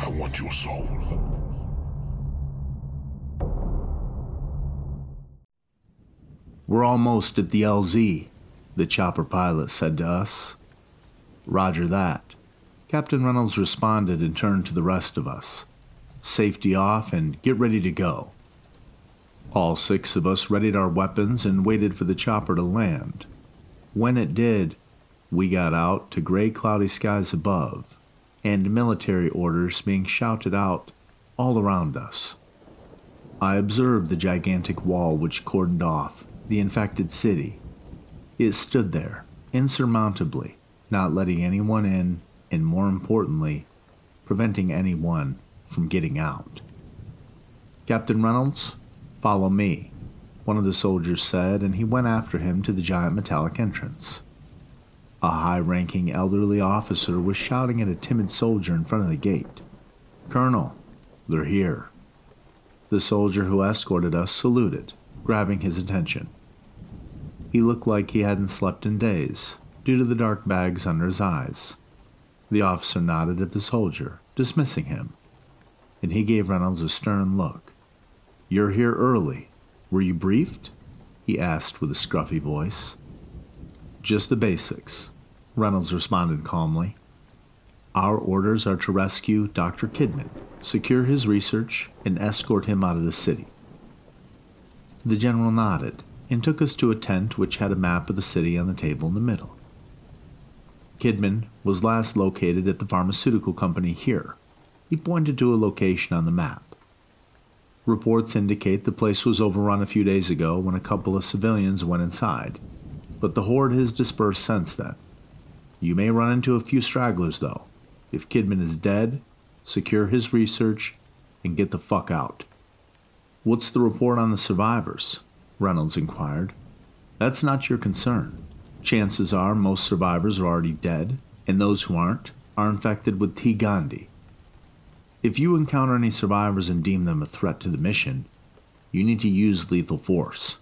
I want your soul. We're almost at the LZ, the chopper pilot said to us. Roger that. Captain Reynolds responded and turned to the rest of us. Safety off and get ready to go. All 6 of us readied our weapons and waited for the chopper to land. When it did, we got out to gray cloudy skies above, and military orders being shouted out all around us. I observed the gigantic wall which cordoned off the infected city. It stood there, insurmountably, not letting anyone in, and more importantly, preventing anyone from getting out. Captain Reynolds, follow me, one of the soldiers said, and he went after him to the giant metallic entrance. A high-ranking elderly officer was shouting at a timid soldier in front of the gate. Colonel, they're here. The soldier who escorted us saluted, grabbing his attention. He looked like he hadn't slept in days, due to the dark bags under his eyes. The officer nodded at the soldier, dismissing him, and he gave Reynolds a stern look. You're here early. Were you briefed? He asked with a scruffy voice. Just the basics, Reynolds responded calmly. Our orders are to rescue Dr. Kidman, secure his research, and escort him out of the city. The general nodded and took us to a tent which had a map of the city on the table in the middle. Kidman was last located at the pharmaceutical company here. He pointed to a location on the map. Reports indicate the place was overrun a few days ago when a couple of civilians went inside, but the horde has dispersed since then. You may run into a few stragglers, though. If Kidman is dead, secure his research and get the fuck out. What's the report on the survivors? Reynolds inquired. That's not your concern. Chances are most survivors are already dead, and those who aren't are infected with T. Gandhi. If you encounter any survivors and deem them a threat to the mission, you need to use lethal force.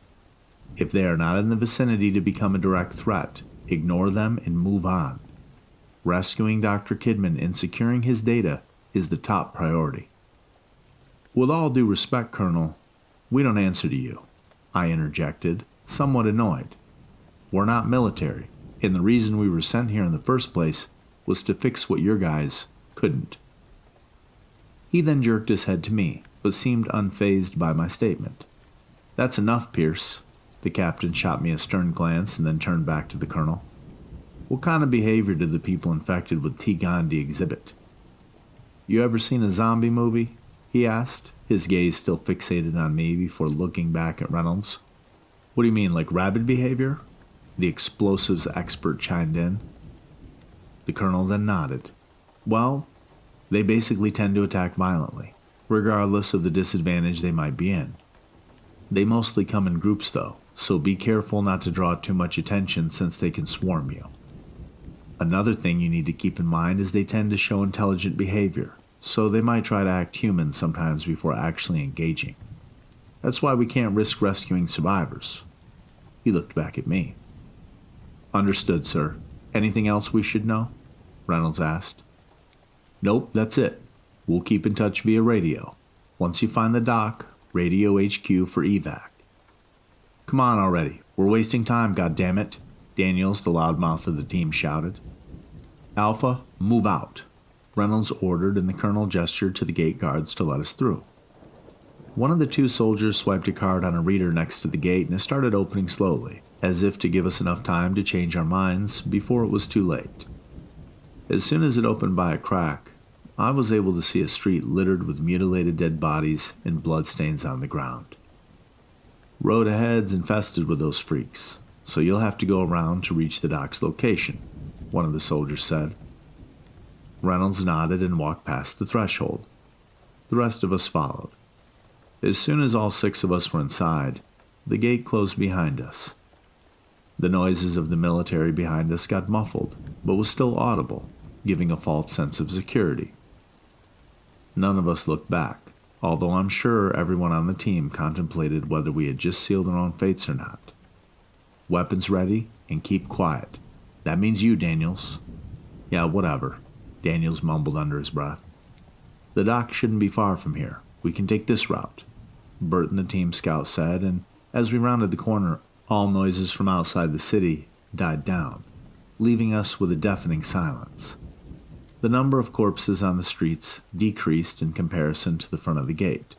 If they are not in the vicinity to become a direct threat, ignore them and move on. Rescuing Dr. Kidman and securing his data is the top priority. With all due respect, Colonel, we don't answer to you, I interjected, somewhat annoyed. We're not military, and the reason we were sent here in the first place was to fix what your guys couldn't. He then jerked his head to me, but seemed unfazed by my statement. That's enough, Pierce. The captain shot me a stern glance and then turned back to the colonel. What kind of behavior did the people infected with T. Gandhi exhibit? You ever seen a zombie movie? He asked, his gaze still fixated on me before looking back at Reynolds. What do you mean, like rabid behavior? The explosives expert chimed in. The colonel then nodded. Well, they basically tend to attack violently, regardless of the disadvantage they might be in. They mostly come in groups though, so be careful not to draw too much attention since they can swarm you. Another thing you need to keep in mind is they tend to show intelligent behavior, so they might try to act human sometimes before actually engaging. That's why we can't risk rescuing survivors. He looked back at me. Understood, sir. Anything else we should know? Reynolds asked. Nope, that's it. We'll keep in touch via radio. Once you find the dock, radio HQ for evac. Come on already. We're wasting time, goddammit, Daniels, the loudmouth of the team, shouted. Alpha, move out, Reynolds ordered, and the colonel gestured to the gate guards to let us through. One of the 2 soldiers swiped a card on a reader next to the gate and it started opening slowly, as if to give us enough time to change our minds before it was too late. As soon as it opened by a crack, I was able to see a street littered with mutilated dead bodies and bloodstains on the ground. Road ahead's infested with those freaks, so you'll have to go around to reach the dock's location, one of the soldiers said. Reynolds nodded and walked past the threshold. The rest of us followed. As soon as all 6 of us were inside, the gate closed behind us. The noises of the military behind us got muffled, but was still audible, giving a false sense of security. None of us looked back, although I'm sure everyone on the team contemplated whether we had just sealed our own fates or not. Weapons ready, and keep quiet. That means you, Daniels. Yeah, whatever, Daniels mumbled under his breath. The dock shouldn't be far from here. We can take this route, Bert and the team scout said, and as we rounded the corner, all noises from outside the city died down, leaving us with a deafening silence. The number of corpses on the streets decreased in comparison to the front of the gate,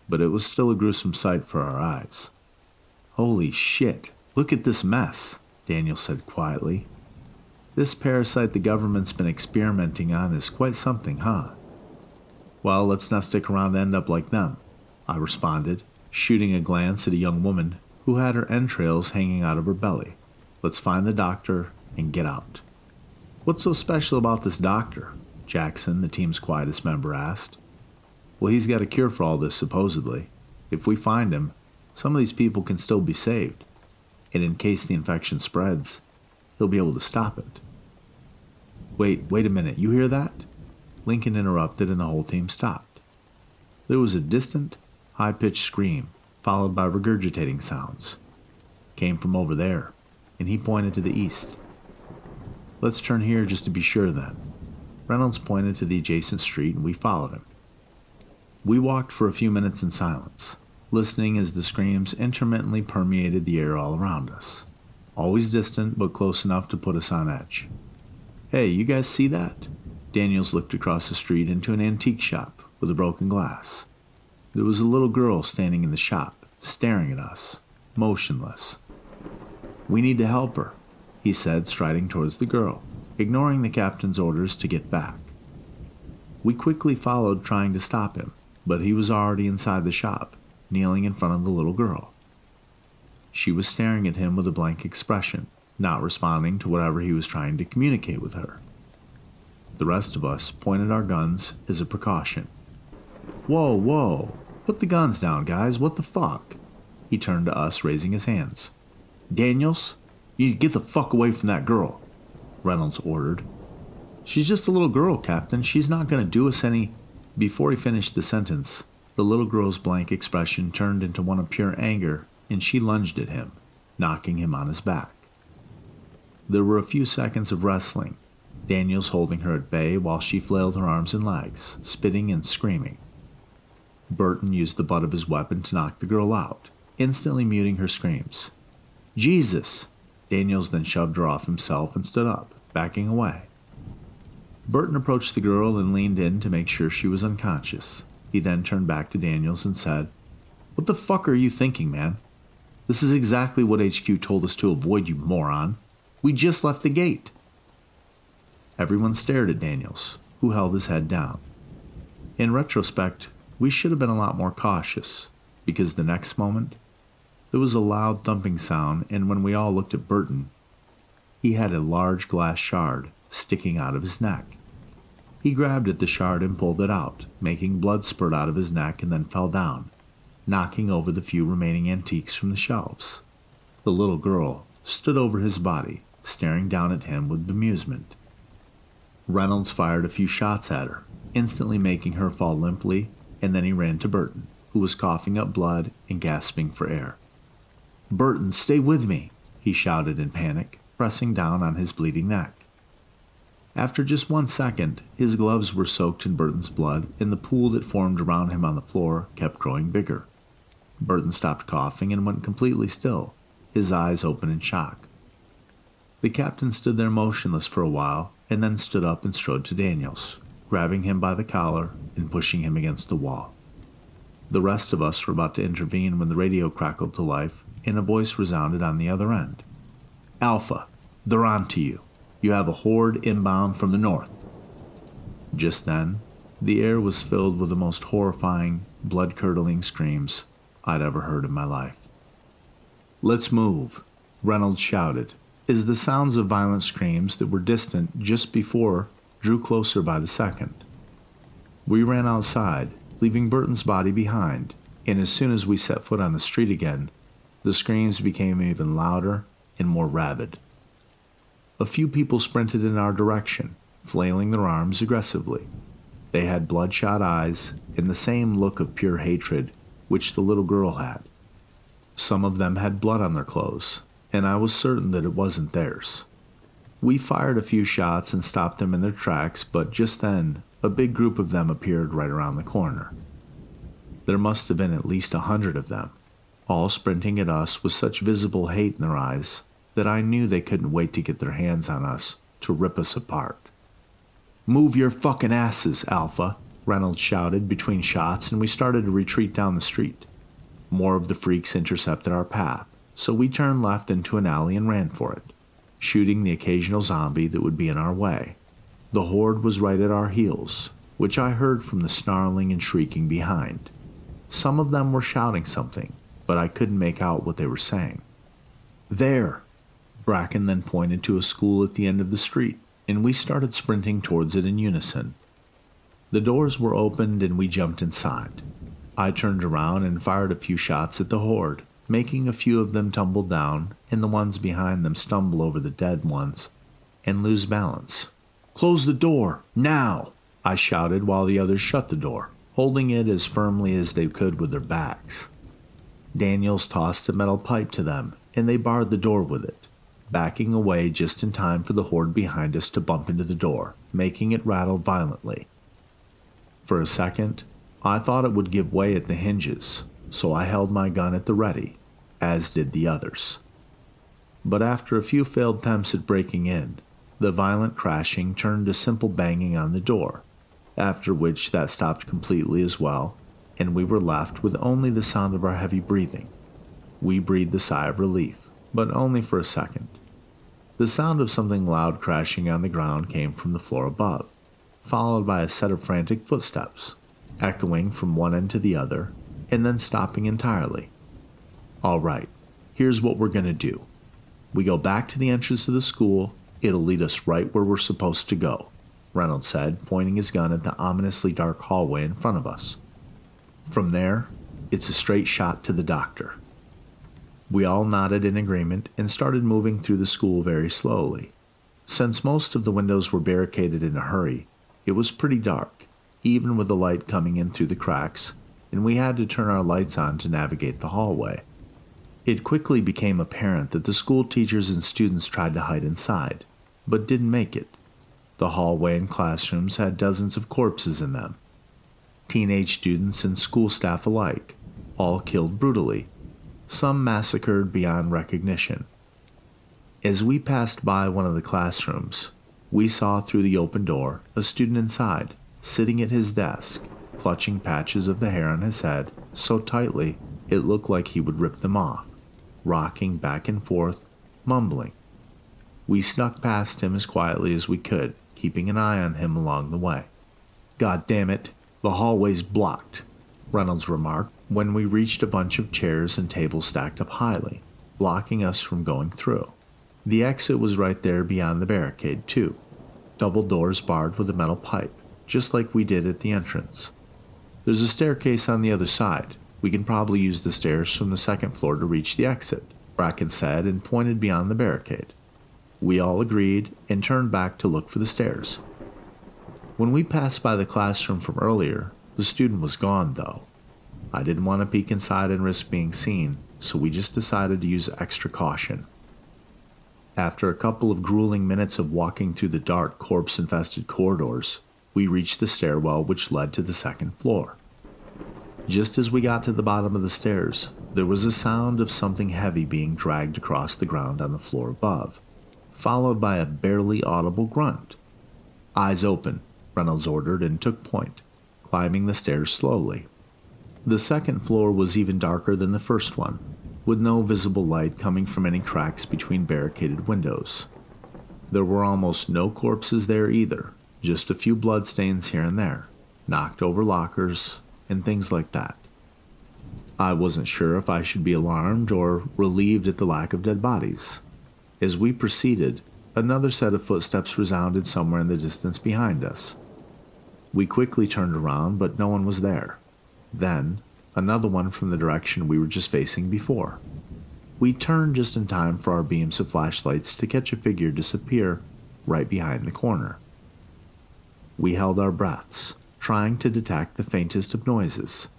but it was still a gruesome sight for our eyes. "Holy shit, look at this mess," Daniel said quietly. "This parasite the government's been experimenting on is quite something, huh?" "Well, let's not stick around and end up like them," I responded, shooting a glance at a young woman who had her entrails hanging out of her belly. "Let's find the doctor and get out." "What's so special about this doctor?" Jackson, the team's quietest member, asked. "Well, he's got a cure for all this, supposedly. If we find him, some of these people can still be saved. And in case the infection spreads, he'll be able to stop it." Wait a minute, you hear that?" Lincoln interrupted and the whole team stopped. There was a distant, high-pitched scream, followed by regurgitating sounds. Came from over there, and he pointed to the east. "Let's turn here just to be sure then." Reynolds pointed to the adjacent street and we followed him. We walked for a few minutes in silence, listening as the screams intermittently permeated the air all around us, always distant but close enough to put us on edge. "Hey, you guys see that?" Daniels looked across the street into an antique shop with a broken glass. There was a little girl standing in the shop, staring at us, motionless. "We need to help her," he said, striding towards the girl, ignoring the captain's orders to get back. We quickly followed, trying to stop him, but he was already inside the shop, kneeling in front of the little girl. She was staring at him with a blank expression, not responding to whatever he was trying to communicate with her. The rest of us pointed our guns as a precaution. Whoa, put the guns down, guys, what the fuck?" He turned to us, raising his hands. "Daniels, you get the fuck away from that girl," Reynolds ordered. "She's just a little girl, Captain, she's not going to do us any—" Before he finished the sentence, the little girl's blank expression turned into one of pure anger, and she lunged at him, knocking him on his back. There were a few seconds of wrestling, Daniels holding her at bay while she flailed her arms and legs, spitting and screaming. Burton used the butt of his weapon to knock the girl out, instantly muting her screams. "Jesus!" Daniels then shoved her off himself and stood up, backing away. Burton approached the girl and leaned in to make sure she was unconscious. He then turned back to Daniels and said, "What the fuck are you thinking, man? This is exactly what HQ told us to avoid, you moron. We just left the gate." Everyone stared at Daniels, who held his head down. In retrospect, we should have been a lot more cautious, because the next moment, there was a loud thumping sound, and when we all looked at Burton, he had a large glass shard sticking out of his neck. He grabbed at the shard and pulled it out, making blood spurt out of his neck, and then fell down, knocking over the few remaining antiques from the shelves. The little girl stood over his body, staring down at him with bemusement. Reynolds fired a few shots at her, instantly making her fall limply, and then he ran to Burton, who was coughing up blood and gasping for air. "Burton, stay with me," he shouted in panic, pressing down on his bleeding neck. After just 1 second, his gloves were soaked in Burton's blood, and the pool that formed around him on the floor kept growing bigger. Burton stopped coughing and went completely still, his eyes open in shock. The captain stood there motionless for a while, and then stood up and strode to Daniels, grabbing him by the collar and pushing him against the wall. The rest of us were about to intervene when the radio crackled to life, and a voice resounded on the other end. "Alpha, they're on to you. You have a horde inbound from the north." Just then, the air was filled with the most horrifying, blood-curdling screams I'd ever heard in my life. "Let's move," Reynolds shouted, as the sounds of violent screams that were distant just before drew closer by the second. We ran outside, leaving Burton's body behind, and as soon as we set foot on the street again, the screams became even louder and more rabid. A few people sprinted in our direction, flailing their arms aggressively. They had bloodshot eyes and the same look of pure hatred which the little girl had. Some of them had blood on their clothes, and I was certain that it wasn't theirs. We fired a few shots and stopped them in their tracks, but just then, a big group of them appeared right around the corner. There must have been at least 100 of them, all sprinting at us with such visible hate in their eyes that I knew they couldn't wait to get their hands on us to rip us apart. "Move your fucking asses, Alpha," Reynolds shouted between shots, and we started to retreat down the street. More of the freaks intercepted our path, so we turned left into an alley and ran for it, shooting the occasional zombie that would be in our way. The horde was right at our heels, which I heard from the snarling and shrieking behind. Some of them were shouting something, but I couldn't make out what they were saying. "There!" Bracken then pointed to a school at the end of the street, and we started sprinting towards it in unison. The doors were opened and we jumped inside. I turned around and fired a few shots at the horde, making a few of them tumble down and the ones behind them stumble over the dead ones and lose balance. "Close the door, now!" I shouted while the others shut the door, holding it as firmly as they could with their backs. Daniels tossed a metal pipe to them and they barred the door with it, backing away just in time for the horde behind us to bump into the door, making it rattle violently. For a second, I thought it would give way at the hinges, so I held my gun at the ready, as did the others. But after a few failed attempts at breaking in, the violent crashing turned to simple banging on the door, after which that stopped completely as well, and we were left with only the sound of our heavy breathing. We breathed a sigh of relief, but only for a second. The sound of something loud crashing on the ground came from the floor above, followed by a set of frantic footsteps, echoing from one end to the other, and then stopping entirely. "All right, here's what we're going to do. We go back to the entrance of the school. It'll lead us right where we're supposed to go," Reynolds said, pointing his gun at the ominously dark hallway in front of us. "From there, it's a straight shot to the doctor." We all nodded in agreement and started moving through the school very slowly. Since most of the windows were barricaded in a hurry, it was pretty dark, even with the light coming in through the cracks, and we had to turn our lights on to navigate the hallway. It quickly became apparent that the school teachers and students tried to hide inside, but didn't make it. The hallway and classrooms had dozens of corpses in them. Teenage students and school staff alike, all killed brutally, some massacred beyond recognition. As we passed by one of the classrooms, we saw through the open door a student inside, sitting at his desk, clutching patches of the hair on his head so tightly it looked like he would rip them off, rocking back and forth, mumbling. We snuck past him as quietly as we could, keeping an eye on him along the way. "God damn it, the hallway's blocked," Reynolds remarked when we reached a bunch of chairs and tables stacked up highly, blocking us from going through. The exit was right there beyond the barricade, too. Double doors barred with a metal pipe, just like we did at the entrance. "There's a staircase on the other side. We can probably use the stairs from the second floor to reach the exit," Bracken said and pointed beyond the barricade. We all agreed and turned back to look for the stairs. When we passed by the classroom from earlier, the student was gone, though. I didn't want to peek inside and risk being seen, so we just decided to use extra caution. After a couple of grueling minutes of walking through the dark, corpse-infested corridors, we reached the stairwell which led to the second floor. Just as we got to the bottom of the stairs, there was a sound of something heavy being dragged across the ground on the floor above, followed by a barely audible grunt. "Eyes open," Reynolds ordered and took point, climbing the stairs slowly. The second floor was even darker than the first one, with no visible light coming from any cracks between barricaded windows. There were almost no corpses there either, just a few bloodstains here and there, knocked over lockers, and things like that. I wasn't sure if I should be alarmed or relieved at the lack of dead bodies. As we proceeded, another set of footsteps resounded somewhere in the distance behind us. We quickly turned around, but no one was there. Then, another one from the direction we were just facing before. We turned just in time for our beams of flashlights to catch a figure disappear right behind the corner. We held our breaths, trying to detect the faintest of noises.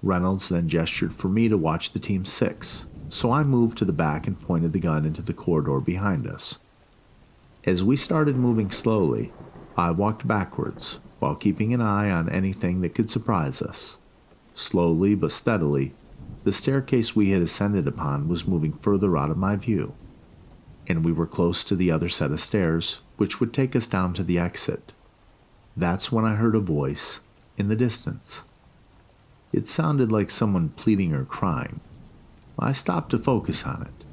Reynolds then gestured for me to watch the team 6, so I moved to the back and pointed the gun into the corridor behind us. As we started moving slowly, I walked backwards, while keeping an eye on anything that could surprise us. Slowly but steadily, the staircase we had ascended upon was moving further out of my view, and we were close to the other set of stairs, which would take us down to the exit. That's when I heard a voice in the distance. It sounded like someone pleading or crying. I stopped to focus on it.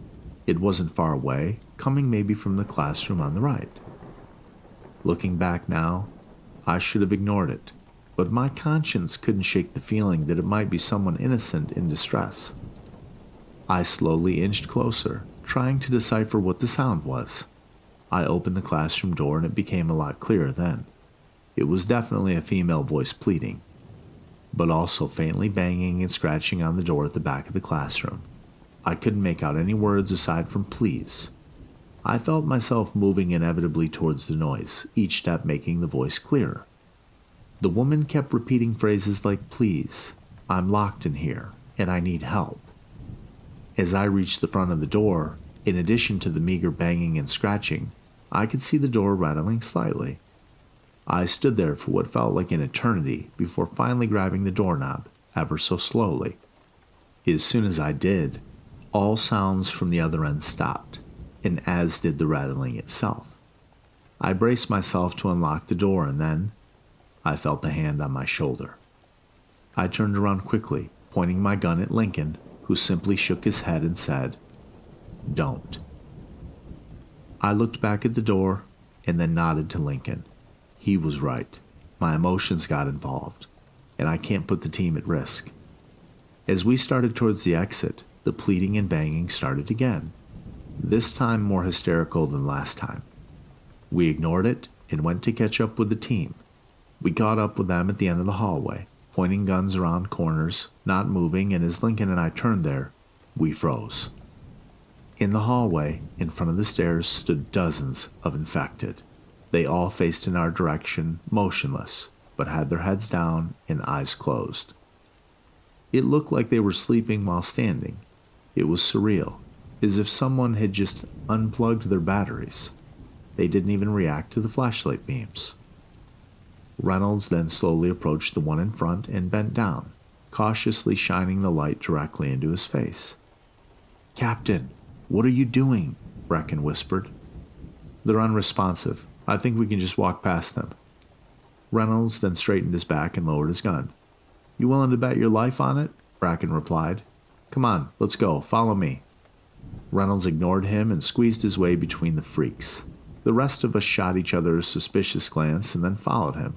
It wasn't far away, coming maybe from the classroom on the right. Looking back now, I should have ignored it, but my conscience couldn't shake the feeling that it might be someone innocent in distress. I slowly inched closer, trying to decipher what the sound was. I opened the classroom door and it became a lot clearer then. It was definitely a female voice pleading, but also faintly banging and scratching on the door at the back of the classroom. I couldn't make out any words aside from please. I felt myself moving inevitably towards the noise, each step making the voice clearer. The woman kept repeating phrases like, "Please, I'm locked in here, and I need help." As I reached the front of the door, in addition to the meager banging and scratching, I could see the door rattling slightly. I stood there for what felt like an eternity before finally grabbing the doorknob, ever so slowly. As soon as I did, all sounds from the other end stopped, and as did the rattling itself. I braced myself to unlock the door, and then I felt a hand on my shoulder. I turned around quickly, pointing my gun at Lincoln, who simply shook his head and said, "Don't." I looked back at the door and then nodded to Lincoln. He was right. My emotions got involved, and I can't put the team at risk. As we started towards the exit, the pleading and banging started again, this time more hysterical than last time. We ignored it and went to catch up with the team. We caught up with them at the end of the hallway, pointing guns around corners, not moving, and as Lincoln and I turned there, we froze. In the hallway, in front of the stairs, stood dozens of infected. They all faced in our direction, motionless, but had their heads down and eyes closed. It looked like they were sleeping while standing. It was surreal, as if someone had just unplugged their batteries. They didn't even react to the flashlight beams. Reynolds then slowly approached the one in front and bent down, cautiously shining the light directly into his face. "Captain, what are you doing?" Brecken whispered. "They're unresponsive. I think we can just walk past them." Reynolds then straightened his back and lowered his gun. "You willing to bet your life on it?" Brecken replied. "Come on, let's go. Follow me." Reynolds ignored him and squeezed his way between the freaks. The rest of us shot each other a suspicious glance and then followed him.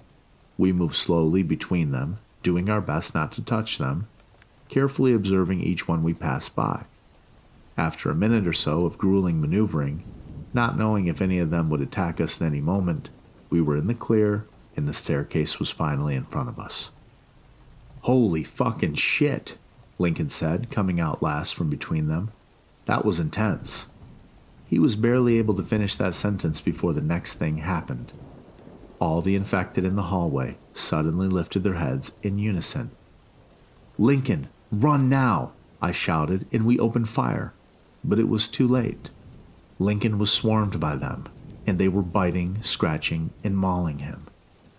We moved slowly between them, doing our best not to touch them, carefully observing each one we passed by. After a minute or so of grueling maneuvering, not knowing if any of them would attack us at any moment, we were in the clear and the staircase was finally in front of us. "Holy fucking shit," Lincoln said, coming out last from between them. "That was intense." He was barely able to finish that sentence before the next thing happened. All the infected in the hallway suddenly lifted their heads in unison. "Lincoln, run now!" I shouted, and we opened fire. But it was too late. Lincoln was swarmed by them, and they were biting, scratching, and mauling him.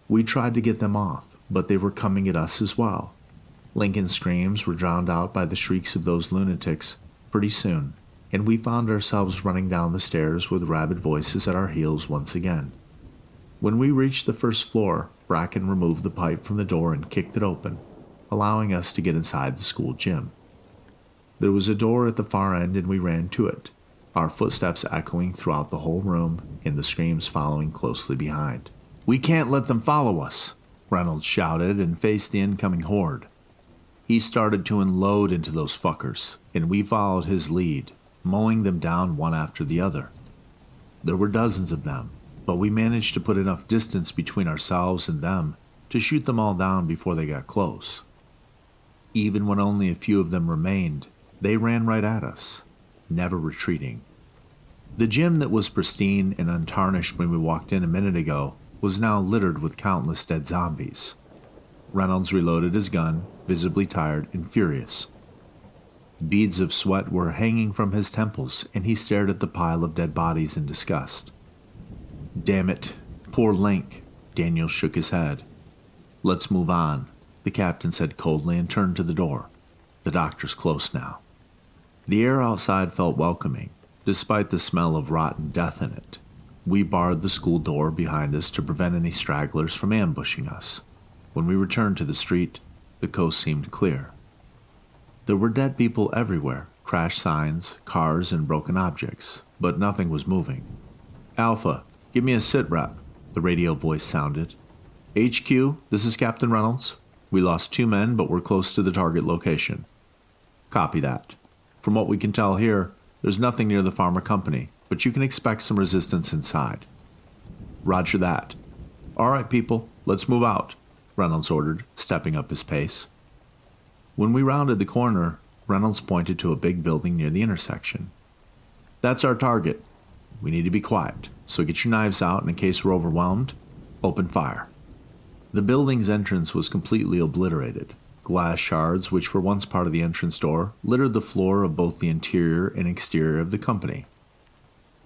We tried to get them off, but they were coming at us as well. Lincoln's screams were drowned out by the shrieks of those lunatics pretty soon, and we found ourselves running down the stairs with rabid voices at our heels once again. When we reached the first floor, Bracken removed the pipe from the door and kicked it open, allowing us to get inside the school gym. There was a door at the far end and we ran to it, our footsteps echoing throughout the whole room and the screams following closely behind. "We can't let them follow us," Reynolds shouted and faced the incoming horde. He started to unload into those fuckers, and we followed his lead, mowing them down one after the other. There were dozens of them, but we managed to put enough distance between ourselves and them to shoot them all down before they got close. Even when only a few of them remained, they ran right at us, never retreating. The gym that was pristine and untarnished when we walked in a minute ago was now littered with countless dead zombies. Reynolds reloaded his gun, visibly tired and furious. Beads of sweat were hanging from his temples, and he stared at the pile of dead bodies in disgust. "Damn it, poor Link," Daniel shook his head. Let's move on, the captain said coldly and turned to the door. The doctor's close now. The air outside felt welcoming, despite the smell of rotten death in it. We barred the school door behind us to prevent any stragglers from ambushing us. When we returned to the street, the coast seemed clear. There were dead people everywhere, crash signs, cars, and broken objects, but nothing was moving. Alpha, give me a sit rep, the radio voice sounded. HQ, this is Captain Reynolds. We lost 2 men, but we're close to the target location. Copy that. From what we can tell here, there's nothing near the pharma company, but you can expect some resistance inside. Roger that. All right, people, let's move out, Reynolds ordered, stepping up his pace. When we rounded the corner, Reynolds pointed to a big building near the intersection. That's our target. We need to be quiet, so get your knives out and in case we're overwhelmed, open fire. The building's entrance was completely obliterated. Glass shards, which were once part of the entrance door, littered the floor of both the interior and exterior of the company.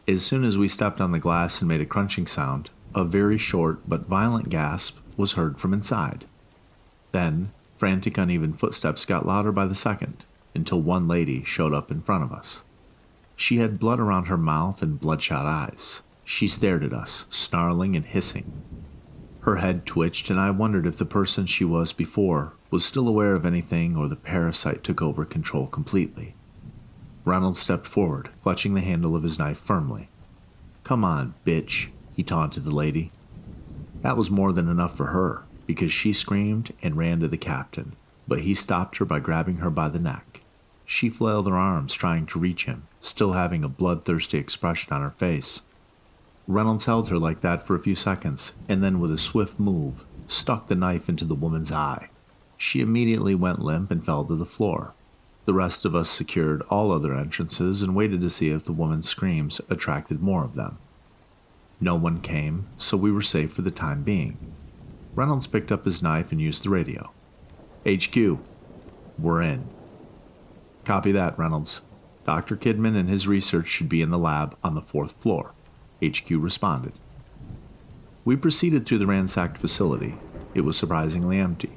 As soon as we stepped on the glass and made a crunching sound, a very short but violent gasp was heard from inside. Then, frantic uneven footsteps got louder by the second, until one lady showed up in front of us. She had blood around her mouth and bloodshot eyes. She stared at us, snarling and hissing. Her head twitched, and I wondered if the person she was before was still aware of anything or the parasite took over control completely. Reynolds stepped forward, clutching the handle of his knife firmly. Come on, bitch, he taunted the lady. That was more than enough for her, because she screamed and ran to the captain, but he stopped her by grabbing her by the neck. She flailed her arms, trying to reach him, still having a bloodthirsty expression on her face. Reynolds held her like that for a few seconds, and then with a swift move, stuck the knife into the woman's eye. She immediately went limp and fell to the floor. The rest of us secured all other entrances and waited to see if the woman's screams attracted more of them. No one came, so we were safe for the time being. Reynolds picked up his knife and used the radio. HQ, we're in. Copy that, Reynolds. Dr. Kidman and his research should be in the lab on the 4th floor. HQ responded. We proceeded through the ransacked facility. It was surprisingly empty.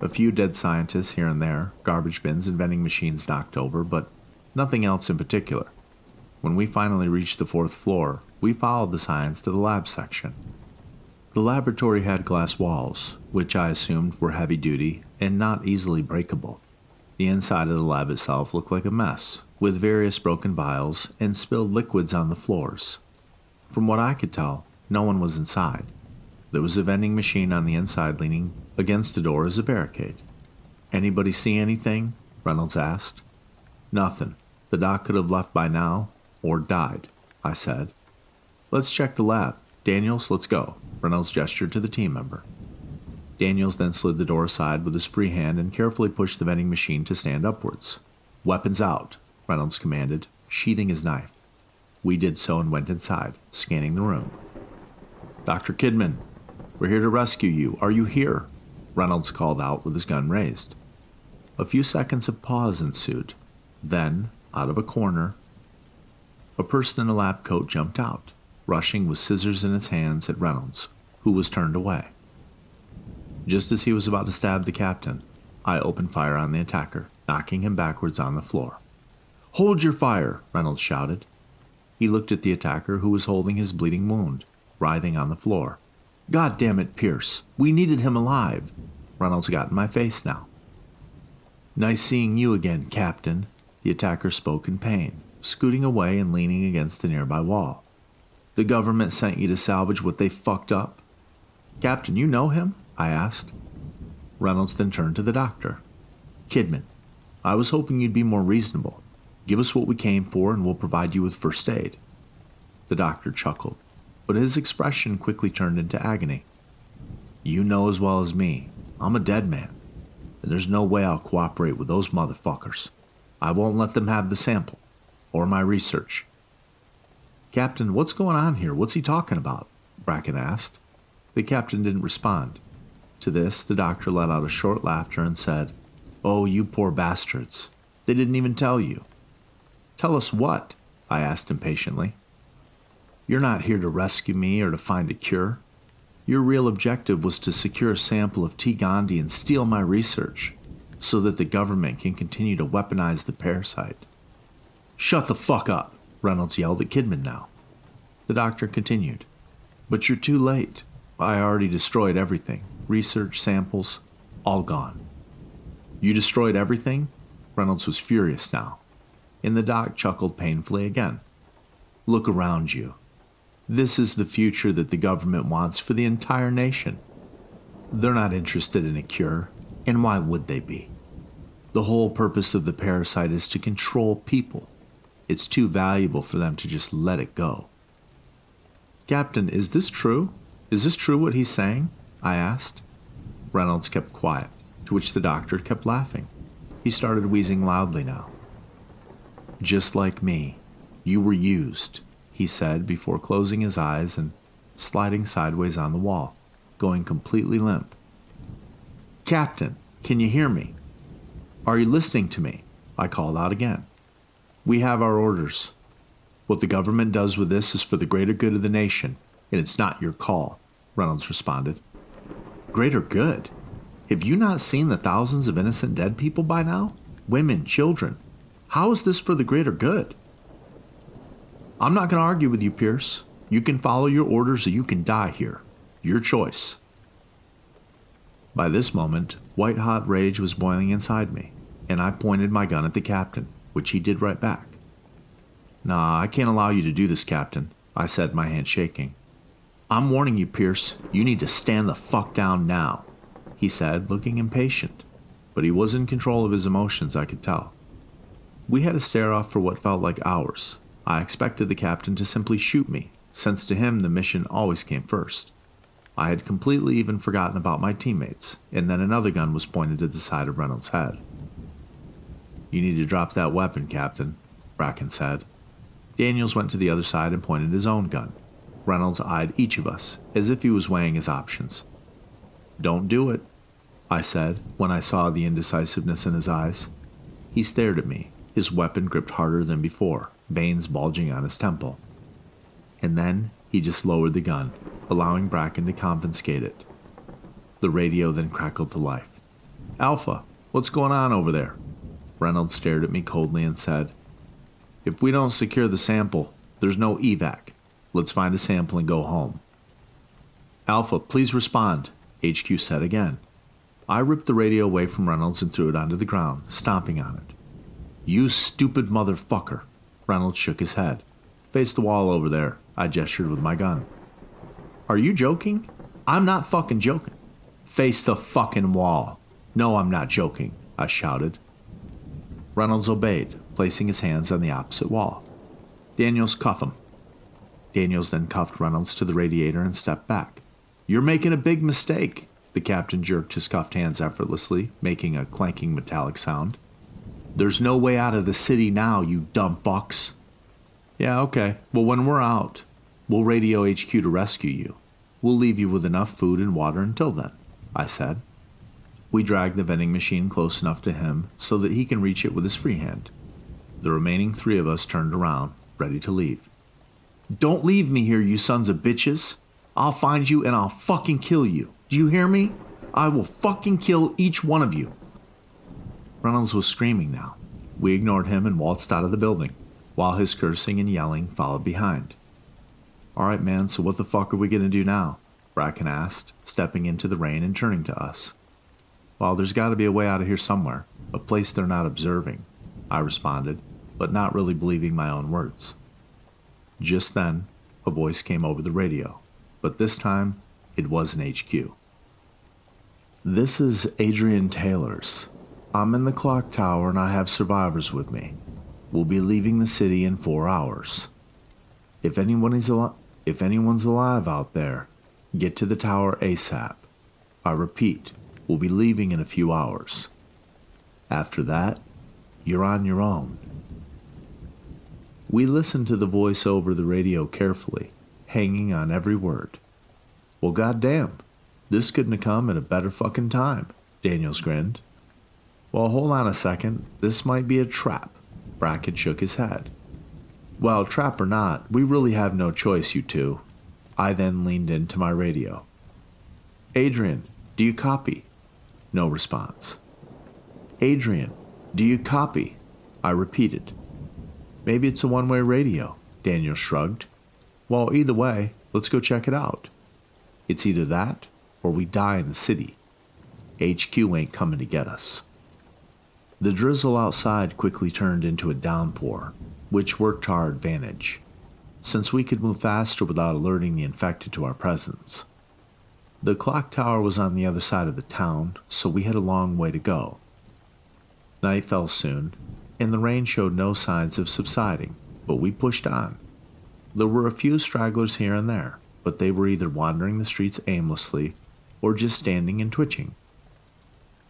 A few dead scientists here and there, garbage bins and vending machines knocked over, but nothing else in particular. When we finally reached the 4th floor, we followed the signs to the lab section. The laboratory had glass walls, which I assumed were heavy-duty and not easily breakable. The inside of the lab itself looked like a mess, with various broken vials and spilled liquids on the floors. From what I could tell, no one was inside. There was a vending machine on the inside leaning against the door as a barricade. Anybody see anything? Reynolds asked. Nothing. The doc could have left by now, or died, I said. Let's check the lab. Daniels, let's go. Reynolds gestured to the team member. Daniels then slid the door aside with his free hand and carefully pushed the vending machine to stand upwards. Weapons out, Reynolds commanded, sheathing his knife. We did so and went inside, scanning the room. Dr. Kidman, we're here to rescue you. Are you here? Reynolds called out with his gun raised. A few seconds of pause ensued. Then, out of a corner, a person in a lab coat jumped out, rushing with scissors in his hands at Reynolds, who was turned away. Just as he was about to stab the captain, I opened fire on the attacker, knocking him backwards on the floor. Hold your fire, Reynolds shouted. He looked at the attacker, who was holding his bleeding wound, writhing on the floor. God damn it, Pierce. We needed him alive. Reynolds got in my face now. Nice seeing you again, Captain, the attacker spoke in pain, scooting away and leaning against the nearby wall. The government sent you to salvage what they fucked up? Captain, you know him? I asked. Reynolds then turned to the doctor. Kidman, I was hoping you'd be more reasonable. Give us what we came for and we'll provide you with first aid. The doctor chuckled, but his expression quickly turned into agony. You know as well as me, I'm a dead man, and there's no way I'll cooperate with those motherfuckers. I won't let them have the sample, or my research. Captain, what's going on here? What's he talking about? Bracken asked. The captain didn't respond. To this, the doctor let out a short laughter and said, Oh, you poor bastards. They didn't even tell you. Tell us what? I asked impatiently. You're not here to rescue me or to find a cure. Your real objective was to secure a sample of T. Gandhi and steal my research, so that the government can continue to weaponize the parasite. Shut the fuck up, Reynolds yelled at Kidman now. The doctor continued. But you're too late. I already destroyed everything. Research, samples, all gone. You destroyed everything? Reynolds was furious now, and the doc chuckled painfully again. Look around you. This is the future that the government wants for the entire nation. They're not interested in a cure, and why would they be? The whole purpose of the parasite is to control people. It's too valuable for them to just let it go. Captain, is this true? Is this true what he's saying? I asked. Reynolds kept quiet, to which the doctor kept laughing. He started wheezing loudly now. Just like me, you were used, he said before closing his eyes and sliding sideways on the wall, going completely limp. Captain, can you hear me? Are you listening to me? I called out again. We have our orders. What the government does with this is for the greater good of the nation, and it's not your call, Reynolds responded. Greater good? Have you not seen the thousands of innocent dead people by now? Women, children. How is this for the greater good? I'm not going to argue with you, Pierce. You can follow your orders or you can die here. Your choice. By this moment, white-hot rage was boiling inside me, and I pointed my gun at the captain, which he did right back. Nah, I can't allow you to do this, Captain, I said, my hand shaking. I'm warning you, Pierce. You need to stand the fuck down now, he said, looking impatient, but he was in control of his emotions, I could tell. We had a stare-off for what felt like hours. I expected the captain to simply shoot me, since to him the mission always came first. I had completely even forgotten about my teammates, and then another gun was pointed at the side of Reynolds' head. You need to drop that weapon, Captain, Bracken said. Daniels went to the other side and pointed his own gun. Reynolds eyed each of us, as if he was weighing his options. Don't do it, I said, when I saw the indecisiveness in his eyes. He stared at me, his weapon gripped harder than before, veins bulging on his temple. And then he just lowered the gun, allowing Bracken to confiscate it. The radio then crackled to life. Alpha, what's going on over there? Reynolds stared at me coldly and said, If we don't secure the sample, there's no evac. Let's find a sample and go home. Alpha, please respond, HQ said again. I ripped the radio away from Reynolds and threw it onto the ground, stomping on it. You stupid motherfucker. Reynolds shook his head. Face the wall over there, I gestured with my gun. Are you joking? I'm not fucking joking. Face the fucking wall. No, I'm not joking, I shouted. Reynolds obeyed, placing his hands on the opposite wall. Daniels, cuff him. Daniels then cuffed Reynolds to the radiator and stepped back. You're making a big mistake. The captain jerked his cuffed hands effortlessly, making a clanking metallic sound. There's no way out of the city now, you dumb fucks. Yeah, okay. Well, when we're out, we'll radio HQ to rescue you. We'll leave you with enough food and water until then, I said. We dragged the vending machine close enough to him so that he can reach it with his free hand. The remaining three of us turned around, ready to leave. Don't leave me here, you sons of bitches. I'll find you and I'll fucking kill you. Do you hear me? I will fucking kill each one of you. Reynolds was screaming now. We ignored him and waltzed out of the building, while his cursing and yelling followed behind. All right, man, so what the fuck are we going to do now? Bracken asked, stepping into the rain and turning to us. Well, there's got to be a way out of here somewhere, a place they're not observing, I responded, but not really believing my own words. Just then, a voice came over the radio, but this time, it wasn't HQ. This is Adrian Taylor's. I'm in the clock tower and I have survivors with me. We'll be leaving the city in 4 hours. If anyone's alive out there, get to the tower ASAP. I repeat, we'll be leaving in a few hours. After that, you're on your own. We listened to the voice over the radio carefully, hanging on every word. Well, goddamn, this couldn't have come at a better fucking time, Daniels grinned. Well, hold on a second, this might be a trap. Bracken shook his head. Well, trap or not, we really have no choice, you two. I then leaned into my radio. Adrian, do you copy? No response. Adrian, do you copy? I repeated. Maybe it's a one-way radio, Daniel shrugged. Well, either way, let's go check it out. It's either that, or we die in the city. HQ ain't coming to get us. The drizzle outside quickly turned into a downpour, which worked to our advantage, since we could move faster without alerting the infected to our presence. The clock tower was on the other side of the town, so we had a long way to go. Night fell soon, and the rain showed no signs of subsiding, but we pushed on. There were a few stragglers here and there, but they were either wandering the streets aimlessly or just standing and twitching.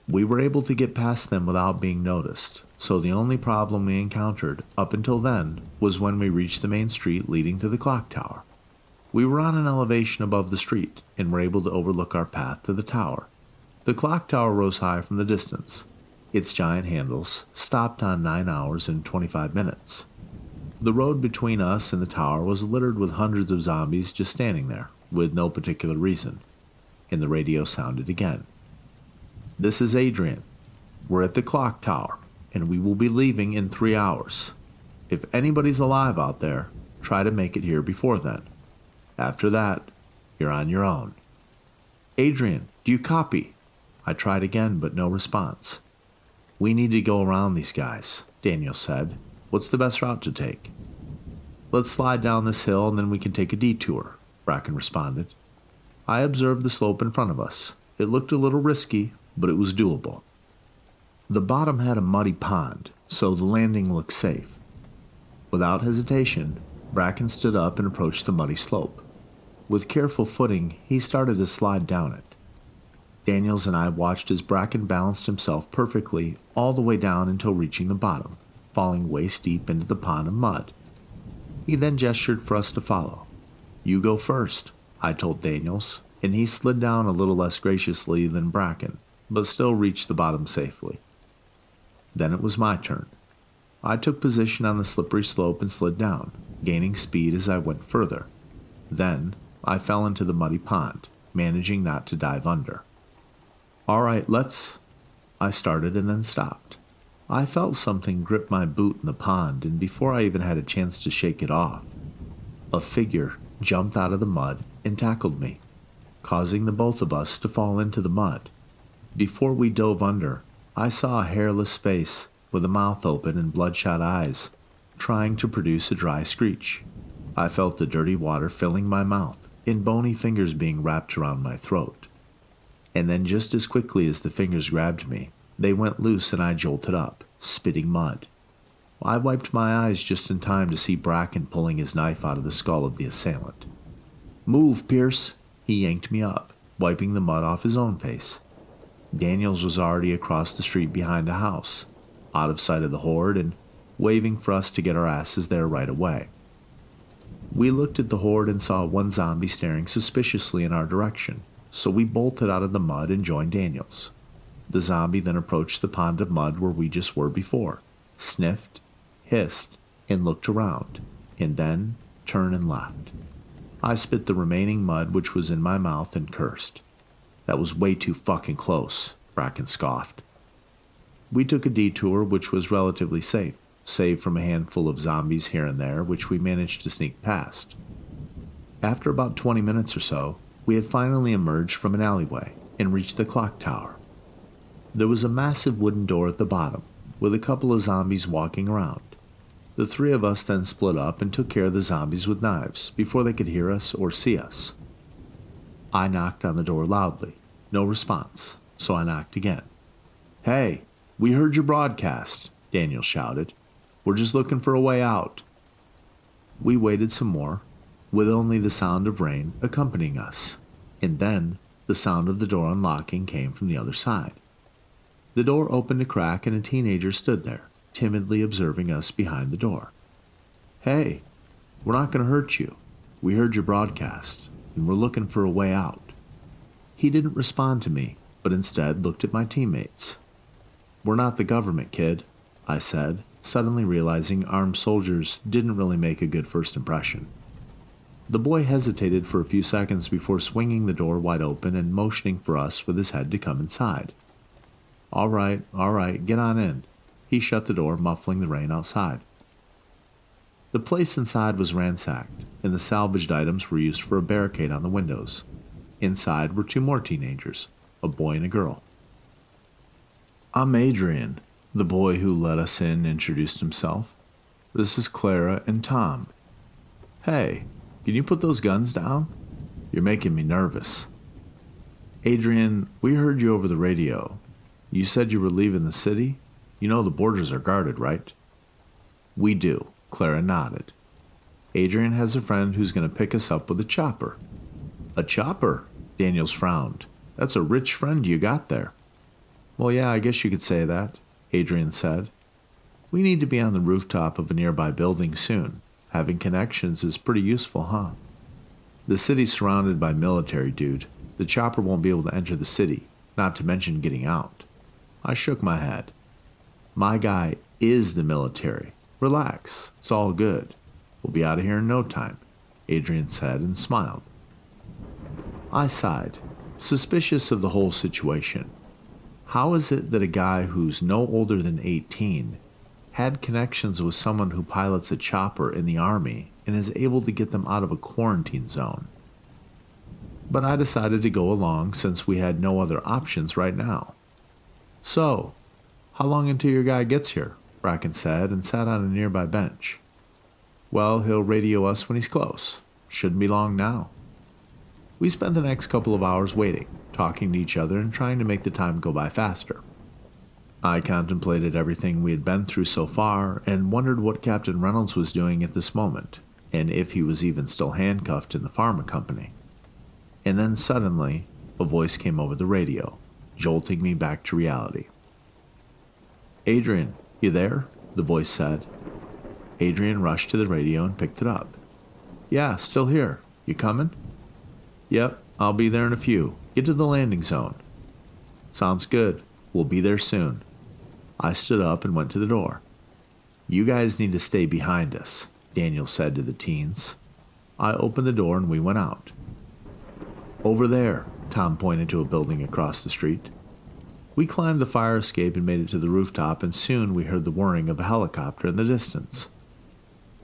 We were able to get past them without being noticed, so the only problem we encountered up until then was when we reached the main street leading to the clock tower. We were on an elevation above the street and were able to overlook our path to the tower. The clock tower rose high from the distance. Its giant handles stopped on 9 hours and 25 minutes. The road between us and the tower was littered with hundreds of zombies just standing there, with no particular reason. And the radio sounded again. This is Adrian. We're at the clock tower, and we will be leaving in 3 hours. If anybody's alive out there, try to make it here before then. After that, you're on your own. Adrian, do you copy? I tried again, but no response. We need to go around these guys, Daniel said. What's the best route to take? Let's slide down this hill and then we can take a detour, Bracken responded. I observed the slope in front of us. It looked a little risky, but it was doable. The bottom had a muddy pond, so the landing looked safe. Without hesitation, Bracken stood up and approached the muddy slope. With careful footing, he started to slide down it. Daniels and I watched as Bracken balanced himself perfectly all the way down until reaching the bottom, falling waist deep into the pond of mud. He then gestured for us to follow. You go first, I told Daniels, and he slid down a little less graciously than Bracken, but still reached the bottom safely. Then it was my turn. I took position on the slippery slope and slid down, gaining speed as I went further. Then I fell into the muddy pond, managing not to dive under. All right, I started and then stopped. I felt something grip my boot in the pond, and before I even had a chance to shake it off, a figure jumped out of the mud and tackled me, causing the both of us to fall into the mud. Before we dove under, I saw a hairless face with a mouth open and bloodshot eyes, trying to produce a dry screech. I felt the dirty water filling my mouth and bony fingers being wrapped around my throat. And then just as quickly as the fingers grabbed me, they went loose and I jolted up, spitting mud. I wiped my eyes just in time to see Bracken pulling his knife out of the skull of the assailant. Move, Pierce! He yanked me up, wiping the mud off his own face. Daniels was already across the street behind a house, out of sight of the horde and waving for us to get our asses there right away. We looked at the horde and saw one zombie staring suspiciously in our direction, so we bolted out of the mud and joined Daniels. The zombie then approached the pond of mud where we just were before, sniffed, hissed, and looked around, and then turned and left. I spit the remaining mud which was in my mouth and cursed. That was way too fucking close, Bracken scoffed. We took a detour which was relatively safe, save from a handful of zombies here and there which we managed to sneak past. After about 20 minutes or so, we had finally emerged from an alleyway and reached the clock tower. There was a massive wooden door at the bottom, with a couple of zombies walking around. The three of us then split up and took care of the zombies with knives before they could hear us or see us. I knocked on the door loudly. No response, so I knocked again. Hey, we heard your broadcast, Daniel shouted. We're just looking for a way out. We waited some more, with only the sound of rain accompanying us, and then the sound of the door unlocking came from the other side. The door opened a crack and a teenager stood there, timidly observing us behind the door. Hey, we're not going to hurt you. We heard your broadcast, and we're looking for a way out. He didn't respond to me, but instead looked at my teammates. We're not the government, kid, I said, suddenly realizing armed soldiers didn't really make a good first impression. The boy hesitated for a few seconds before swinging the door wide open and motioning for us with his head to come inside. All right, get on in." He shut the door, muffling the rain outside. The place inside was ransacked, and the salvaged items were used for a barricade on the windows. Inside were 2 more teenagers, a boy and a girl. "I'm Adrian," the boy who let us in introduced himself. "This is Clara and Tom. Hey, can you put those guns down? You're making me nervous." "Adrian, we heard you over the radio. You said you were leaving the city? You know the borders are guarded, right?" "We do," Clara nodded. "Adrian has a friend who's going to pick us up with a chopper." "A chopper?" Daniels frowned. "That's a rich friend you got there." "Well, yeah, I guess you could say that," Adrian said. "We need to be on the rooftop of a nearby building soon. Having connections is pretty useful, huh? The city's surrounded by military, dude. The chopper won't be able to enter the city, not to mention getting out." I shook my head. "My guy is the military. Relax, it's all good. We'll be out of here in no time," Adrian said and smiled. I sighed, suspicious of the whole situation. How is it that a guy who's no older than 18 had connections with someone who pilots a chopper in the army and is able to get them out of a quarantine zone? But I decided to go along since we had no other options right now. "So, how long until your guy gets here?" Bracken said and sat on a nearby bench. "Well, he'll radio us when he's close. Shouldn't be long now." We spent the next couple of hours waiting, talking to each other and trying to make the time go by faster. I contemplated everything we had been through so far and wondered what Captain Reynolds was doing at this moment, and if he was even still handcuffed in the pharma company. And then suddenly, a voice came over the radio, jolting me back to reality. "Adrian, you there?" the voice said. Adrian rushed to the radio and picked it up. "Yeah, still here. You coming?" "Yep, I'll be there in a few. Get to the landing zone." "Sounds good. We'll be there soon." I stood up and went to the door. "You guys need to stay behind us," Daniel said to the teens. I opened the door and we went out. "Over there," Tom pointed to a building across the street. We climbed the fire escape and made it to the rooftop, and soon we heard the whirring of a helicopter in the distance.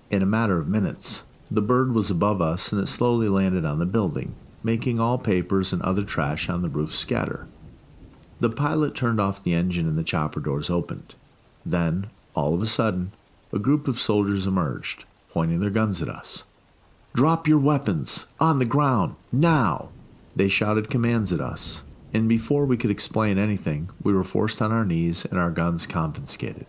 In a matter of minutes, the bird was above us and it slowly landed on the building, making all papers and other trash on the roof scatter. The pilot turned off the engine and the chopper doors opened. Then, all of a sudden, a group of soldiers emerged, pointing their guns at us. "Drop your weapons! On the ground! Now!" They shouted commands at us, and before we could explain anything, we were forced on our knees and our guns confiscated.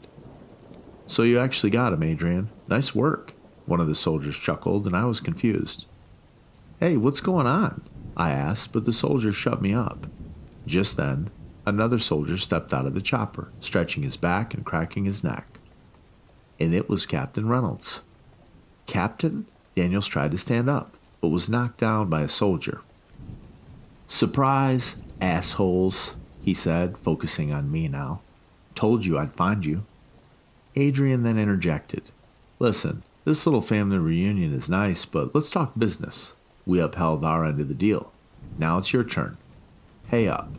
"So you actually got him, Adrian. Nice work," one of the soldiers chuckled, and I was confused. "Hey, what's going on?" I asked, but the soldier shut me up. Just then, another soldier stepped out of the chopper, stretching his back and cracking his neck. And it was Captain Reynolds. "Captain?" Daniels tried to stand up, but was knocked down by a soldier. "Surprise, assholes," he said, focusing on me now. "Told you I'd find you." Adrian then interjected. "Listen, this little family reunion is nice, but let's talk business. We upheld our end of the deal. Now it's your turn. Pay up."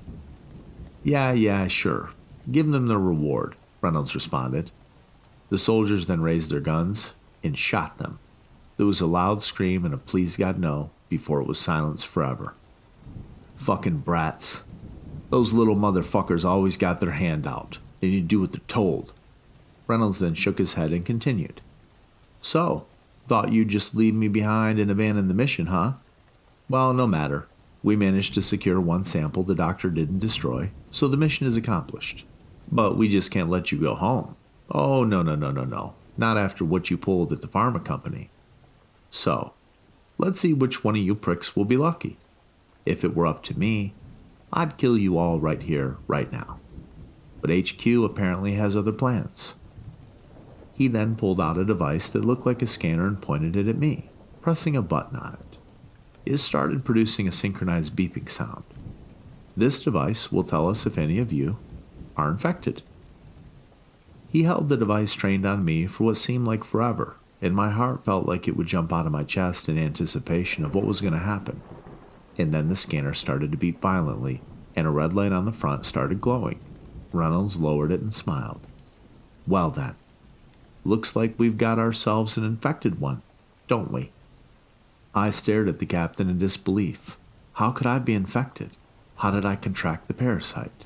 Yeah, sure. Give them their reward," Reynolds responded. The soldiers then raised their guns and shot them. There was a loud scream and a "please God no" before it was silenced forever. "Fucking brats. Those little motherfuckers always got their hand out. They need to do what they're told." Reynolds then shook his head and continued. "So, thought you'd just leave me behind and abandon the mission, huh? Well, no matter. We managed to secure one sample the doctor didn't destroy, so the mission is accomplished. But we just can't let you go home. Oh, no. Not after what you pulled at the pharma company. So, let's see which one of you pricks will be lucky. If it were up to me, I'd kill you all right here, right now. But HQ apparently has other plans." He then pulled out a device that looked like a scanner and pointed it at me, pressing a button on it. It started producing a synchronized beeping sound. "This device will tell us if any of you are infected." He held the device trained on me for what seemed like forever, and my heart felt like it would jump out of my chest in anticipation of what was going to happen. And then the scanner started to beep violently, and a red light on the front started glowing. Reynolds lowered it and smiled. Well then, looks like we've got ourselves an infected one, don't we? I stared at the captain in disbelief. How could I be infected? How did I contract the parasite?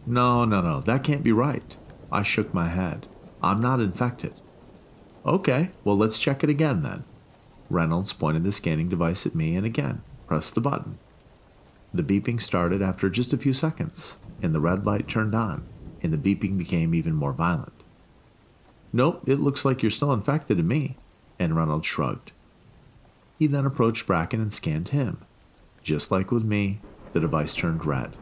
No, that can't be right. I shook my head. I'm not infected. Okay, well let's check it again then. Reynolds pointed the scanning device at me and again pressed the button. The beeping started after just a few seconds, and the red light turned on, and the beeping became even more violent. Nope, it looks like you're still infected to me, and Reynolds shrugged. He then approached Bracken and scanned him. Just like with me, the device turned red.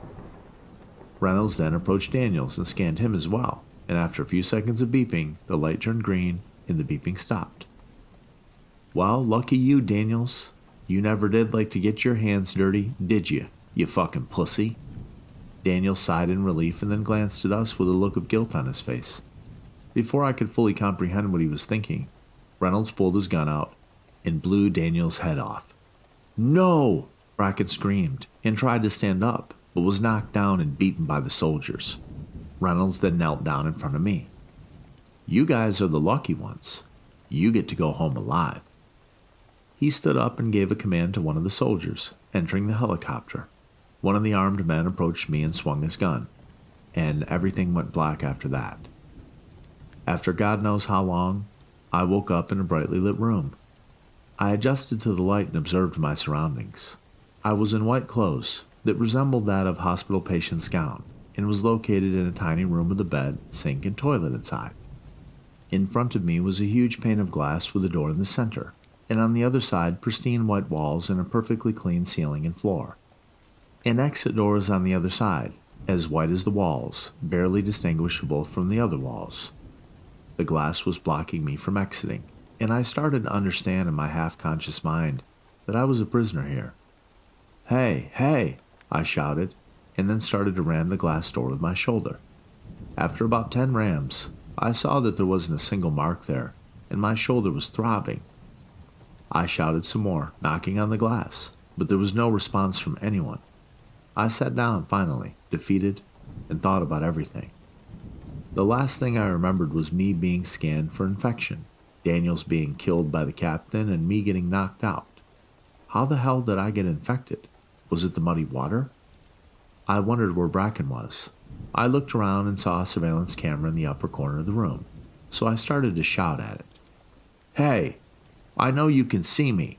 Reynolds then approached Daniels and scanned him as well, and after a few seconds of beeping, the light turned green and the beeping stopped. Well, lucky you, Daniels. You never did like to get your hands dirty, did you fucking pussy? Daniels sighed in relief and then glanced at us with a look of guilt on his face. Before I could fully comprehend what he was thinking, Reynolds pulled his gun out and blew Daniels' head off. No! Bracken screamed and tried to stand up, but was knocked down and beaten by the soldiers. Reynolds then knelt down in front of me. You guys are the lucky ones. You get to go home alive. He stood up and gave a command to one of the soldiers, entering the helicopter. One of the armed men approached me and swung his gun, and everything went black after that. After God knows how long, I woke up in a brightly lit room. I adjusted to the light and observed my surroundings. I was in white clothes that resembled that of a hospital patient's gown, and was located in a tiny room with a bed, sink, and toilet inside. In front of me was a huge pane of glass with a door in the center, and on the other side pristine white walls and a perfectly clean ceiling and floor. An exit door is on the other side, as white as the walls, barely distinguishable from the other walls. The glass was blocking me from exiting, and I started to understand in my half-conscious mind that I was a prisoner here. Hey, I shouted, and then started to ram the glass door with my shoulder. After about 10 rams, I saw that there wasn't a single mark there, and my shoulder was throbbing. I shouted some more, knocking on the glass, but there was no response from anyone. I sat down finally, defeated, and thought about everything. The last thing I remembered was me being scanned for infection, Daniels being killed by the captain, and me getting knocked out. How the hell did I get infected? Was it the muddy water? I wondered where Bracken was. I looked around and saw a surveillance camera in the upper corner of the room, so I started to shout at it. Hey, I know you can see me.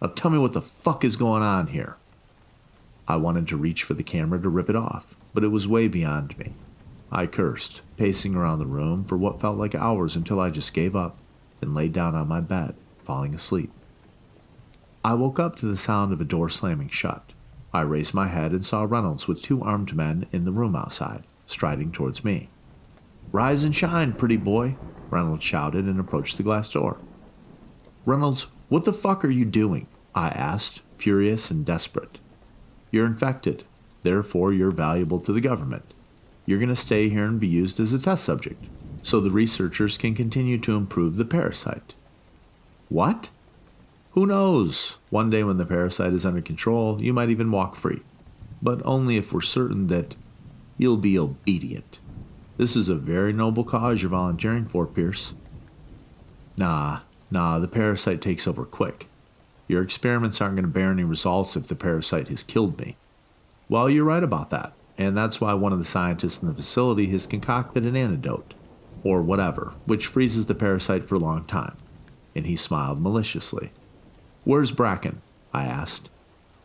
Now tell me what the fuck is going on here. I wanted to reach for the camera to rip it off, but it was way beyond me. I cursed, pacing around the room for what felt like hours until I just gave up and laid down on my bed, falling asleep. I woke up to the sound of a door slamming shut. I raised my head and saw Reynolds with 2 armed men in the room outside, striding towards me. Rise and shine, pretty boy, Reynolds shouted and approached the glass door. Reynolds, what the fuck are you doing? I asked, furious and desperate. You're infected, therefore you're valuable to the government. You're going to stay here and be used as a test subject, so the researchers can continue to improve the parasite. What? Who knows? One day when the parasite is under control, you might even walk free. But only if we're certain that you'll be obedient. This is a very noble cause you're volunteering for, Pierce. Nah, the parasite takes over quick. Your experiments aren't going to bear any results if the parasite has killed me. Well, you're right about that, and that's why one of the scientists in the facility has concocted an antidote, or whatever, which freezes the parasite for a long time. And he smiled maliciously. Where's Bracken? I asked.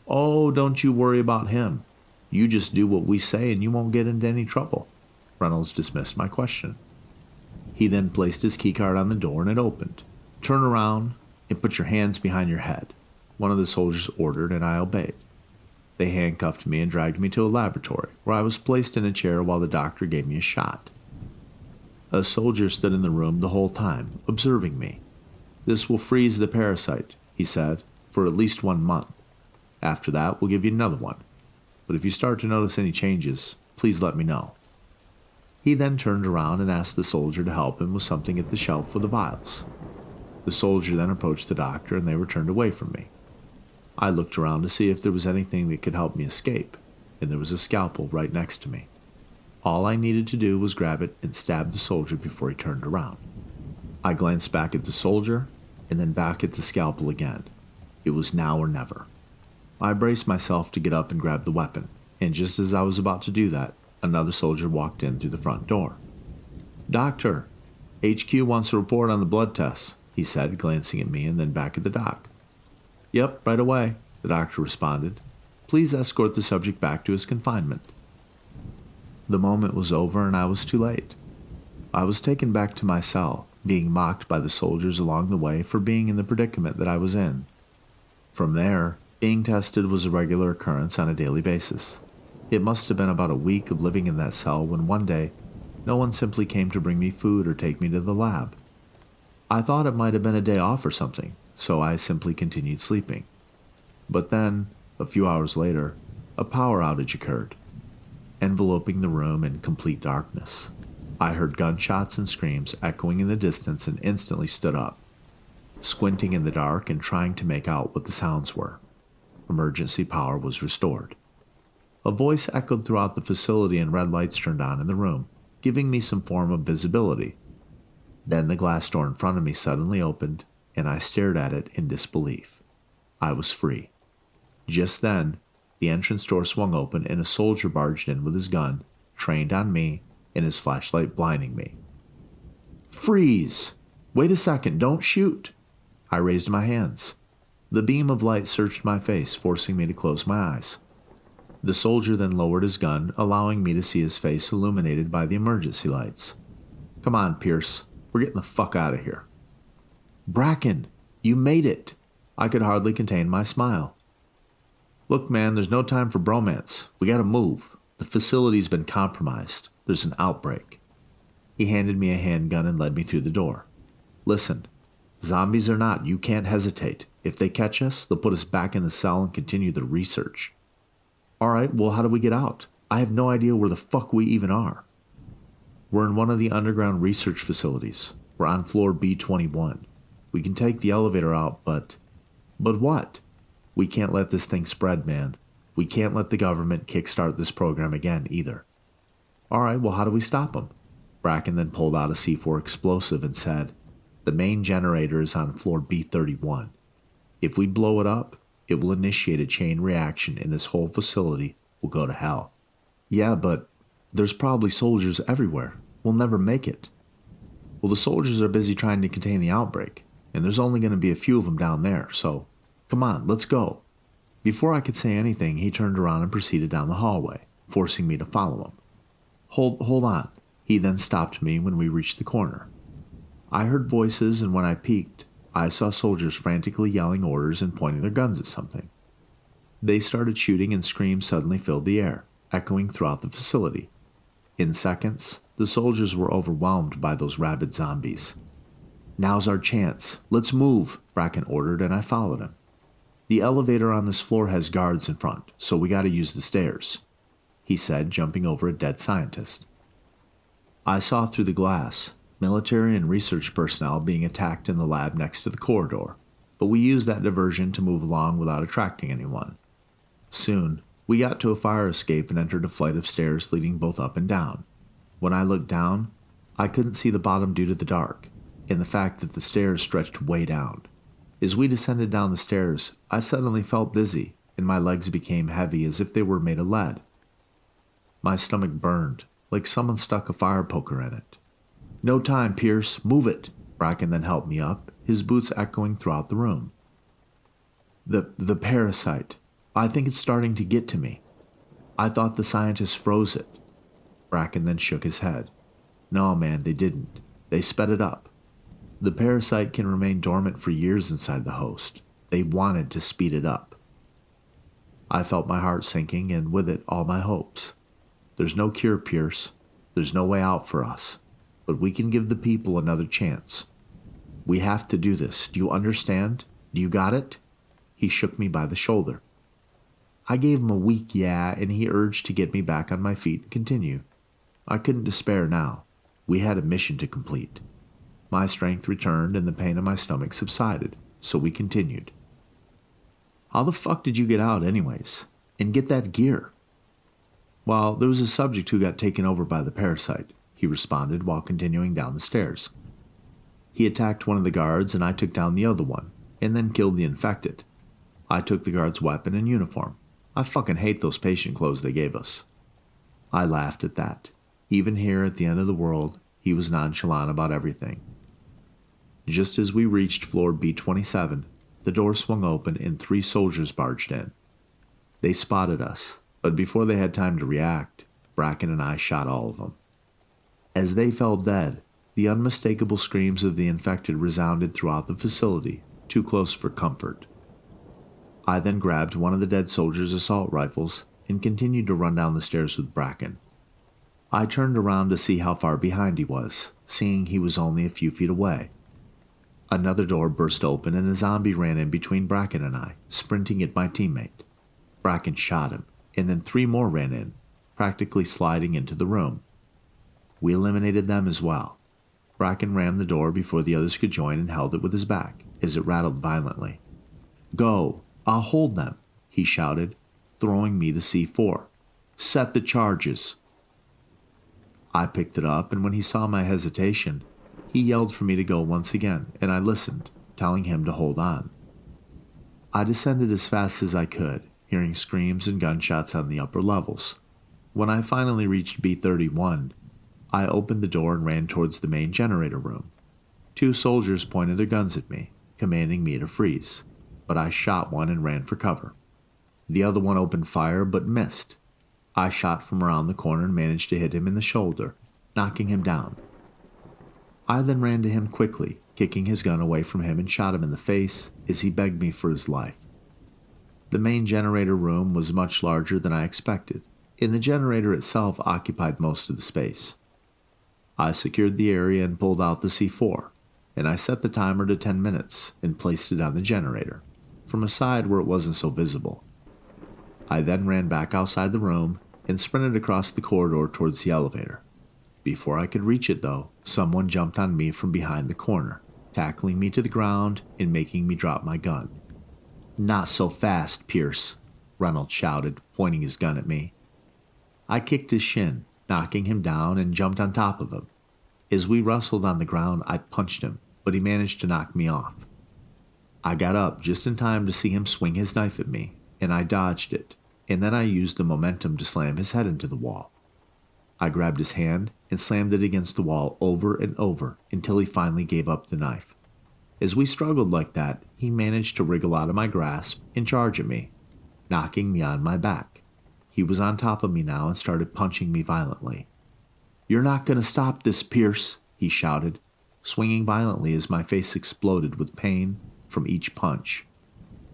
Oh, don't you worry about him. You just do what we say and you won't get into any trouble. Reynolds dismissed my question. He then placed his keycard on the door and it opened. Turn around and put your hands behind your head, one of the soldiers ordered, and I obeyed. They handcuffed me and dragged me to a laboratory, where I was placed in a chair while the doctor gave me a shot. A soldier stood in the room the whole time, observing me. This will freeze the parasite, he said, for at least 1 month. After that, we'll give you another one. But if you start to notice any changes, please let me know. He then turned around and asked the soldier to help him with something at the shelf with the vials. The soldier then approached the doctor and they were turned away from me. I looked around to see if there was anything that could help me escape, and there was a scalpel right next to me. All I needed to do was grab it and stab the soldier before he turned around. I glanced back at the soldier and then back at the scalpel again. It was now or never. I braced myself to get up and grab the weapon, and just as I was about to do that, another soldier walked in through the front door. "Doctor, HQ wants a report on the blood test," he said, glancing at me and then back at the doc. "Yep, right away," the doctor responded. "Please escort the subject back to his confinement." The moment was over and I was too late. I was taken back to my cell, being mocked by the soldiers along the way for being in the predicament that I was in. From there, being tested was a regular occurrence on a daily basis. It must have been about a week of living in that cell when one day, no one simply came to bring me food or take me to the lab. I thought it might have been a day off or something, so I simply continued sleeping. But then, a few hours later, a power outage occurred, enveloping the room in complete darkness. I heard gunshots and screams echoing in the distance and instantly stood up, squinting in the dark and trying to make out what the sounds were. Emergency power was restored. A voice echoed throughout the facility and red lights turned on in the room, giving me some form of visibility. Then the glass door in front of me suddenly opened, and I stared at it in disbelief. I was free. Just then, the entrance door swung open and a soldier barged in with his gun, trained on me, and his flashlight blinding me. "Freeze! Wait a second, don't shoot!" I raised my hands. The beam of light searched my face, forcing me to close my eyes. The soldier then lowered his gun, allowing me to see his face illuminated by the emergency lights. "Come on, Pierce. We're getting the fuck out of here." "Bracken, you made it!" I could hardly contain my smile. "Look, man, there's no time for bromance. We gotta move. The facility's been compromised. There's an outbreak." He handed me a handgun and led me through the door. "Listen, zombies or not, you can't hesitate. If they catch us, they'll put us back in the cell and continue the research." "Alright, well, how do we get out? I have no idea where the fuck we even are." "We're in one of the underground research facilities. We're on floor B21. We can take the elevator out, but..." "But what?" "We can't let this thing spread, man. We can't let the government kickstart this program again, either." "Alright, well, how do we stop them?" Bracken then pulled out a C4 explosive and said, "The main generator is on floor B31. If we blow it up, it will initiate a chain reaction and this whole facility will go to hell." "Yeah, but there's probably soldiers everywhere. We'll never make it." "Well, the soldiers are busy trying to contain the outbreak, and there's only going to be a few of them down there, so come on, let's go." Before I could say anything, he turned around and proceeded down the hallway, forcing me to follow him. Hold on. He then stopped me when we reached the corner. I heard voices, and when I peeked, I saw soldiers frantically yelling orders and pointing their guns at something. They started shooting and screams suddenly filled the air, echoing throughout the facility. In seconds, the soldiers were overwhelmed by those rabid zombies. "Now's our chance. Let's move," Bracken ordered, and I followed him. "The elevator on this floor has guards in front, so we gotta use the stairs," he said, jumping over a dead scientist. I saw through the glass military and research personnel being attacked in the lab next to the corridor, but we used that diversion to move along without attracting anyone. Soon, we got to a fire escape and entered a flight of stairs leading both up and down. When I looked down, I couldn't see the bottom due to the dark, and the fact that the stairs stretched way down. As we descended down the stairs, I suddenly felt dizzy, and my legs became heavy as if they were made of lead. My stomach burned, like someone stuck a fire poker in it. "No time, Pierce, move it!" Bracken then helped me up, his boots echoing throughout the room. The parasite. I think it's starting to get to me. I thought the scientists froze it." Bracken then shook his head. "No, man, they didn't. They sped it up. The parasite can remain dormant for years inside the host. They wanted to speed it up." I felt my heart sinking, and with it all my hopes. There's no cure, Pierce. There's no way out for us. But we can give the people another chance. We have to do this. Do you understand? Do you got it? He shook me by the shoulder. I gave him a weak yeah, and he urged to get me back on my feet and continue. I couldn't despair now. We had a mission to complete. My strength returned and the pain in my stomach subsided, so we continued. How the fuck did you get out anyways? And get that gear? Well, there was a subject who got taken over by the parasite, he responded while continuing down the stairs. He attacked one of the guards and I took down the other one, and then killed the infected. I took the guard's weapon and uniform. I fucking hate those patient clothes they gave us. I laughed at that. Even here at the end of the world, he was nonchalant about everything. Just as we reached floor B27, the door swung open and 3 soldiers barged in. They spotted us, but before they had time to react, Bracken and I shot all of them. As they fell dead, the unmistakable screams of the infected resounded throughout the facility, too close for comfort. I then grabbed one of the dead soldiers' assault rifles and continued to run down the stairs with Bracken. I turned around to see how far behind he was, seeing he was only a few feet away. Another door burst open and a zombie ran in between Bracken and I, sprinting at my teammate. Bracken shot him, and then 3 more ran in, practically sliding into the room. We eliminated them as well. Bracken rammed the door before the others could join and held it with his back, as it rattled violently. Go! I'll hold them, he shouted, throwing me the C4. Set the charges! I picked it up, and when he saw my hesitation, he yelled for me to go once again, and I listened, telling him to hold on. I descended as fast as I could, hearing screams and gunshots on the upper levels. When I finally reached B31, I opened the door and ran towards the main generator room. 2 soldiers pointed their guns at me, commanding me to freeze, but I shot one and ran for cover. The other one opened fire but missed. I shot from around the corner and managed to hit him in the shoulder, knocking him down. I then ran to him quickly, kicking his gun away from him and shot him in the face as he begged me for his life. The main generator room was much larger than I expected, and the generator itself occupied most of the space. I secured the area and pulled out the C4, and I set the timer to 10 minutes and placed it on the generator, from a side where it wasn't so visible. I then ran back outside the room and sprinted across the corridor towards the elevator. Before I could reach it, though, someone jumped on me from behind the corner, tackling me to the ground and making me drop my gun. Not so fast, Pierce, Reynolds shouted, pointing his gun at me. I kicked his shin, knocking him down, and jumped on top of him. As we wrestled on the ground, I punched him, but he managed to knock me off. I got up just in time to see him swing his knife at me, and I dodged it, and then I used the momentum to slam his head into the wall. I grabbed his hand and slammed it against the wall over and over until he finally gave up the knife. As we struggled like that, he managed to wriggle out of my grasp and charge at me, knocking me on my back. He was on top of me now and started punching me violently. "You're not going to stop this, Pierce," he shouted, swinging violently as my face exploded with pain from each punch.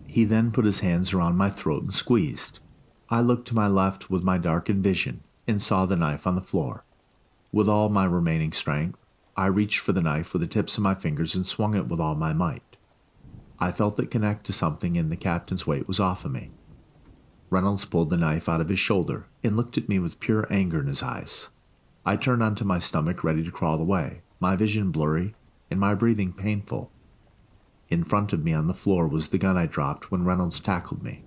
He then put his hands around my throat and squeezed. I looked to my left with my darkened vision and saw the knife on the floor. With all my remaining strength, I reached for the knife with the tips of my fingers and swung it with all my might. I felt it connect to something and the captain's weight was off of me. Reynolds pulled the knife out of his shoulder and looked at me with pure anger in his eyes. I turned onto my stomach ready to crawl away, my vision blurry and my breathing painful. In front of me on the floor was the gun I dropped when Reynolds tackled me.